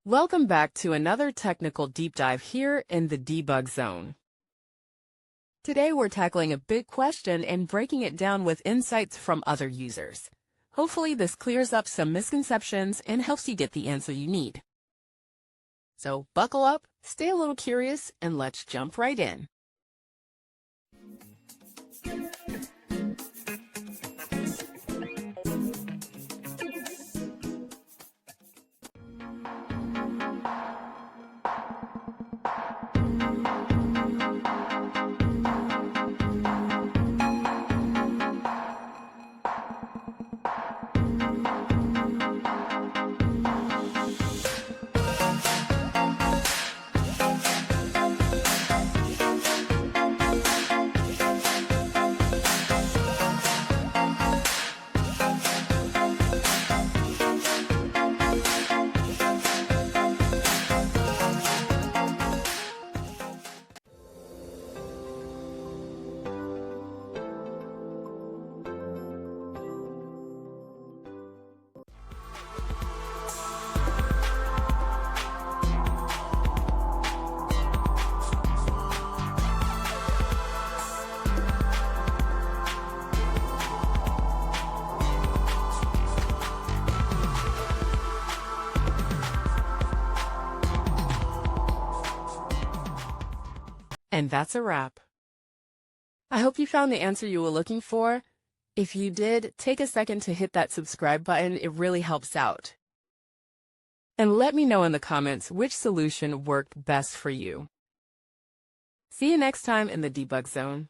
Welcome back to another technical deep dive here in the debug zone. Today we're tackling a big question and breaking it down with insights from other users. Hopefully this clears up some misconceptions and helps you get the answer you need. So buckle up, stay a little curious, and let's jump right in. And that's a wrap. I hope you found the answer you were looking for. If you did, take a second to hit that subscribe button. It really helps out. And let me know in the comments which solution worked best for you. See you next time in the debug zone.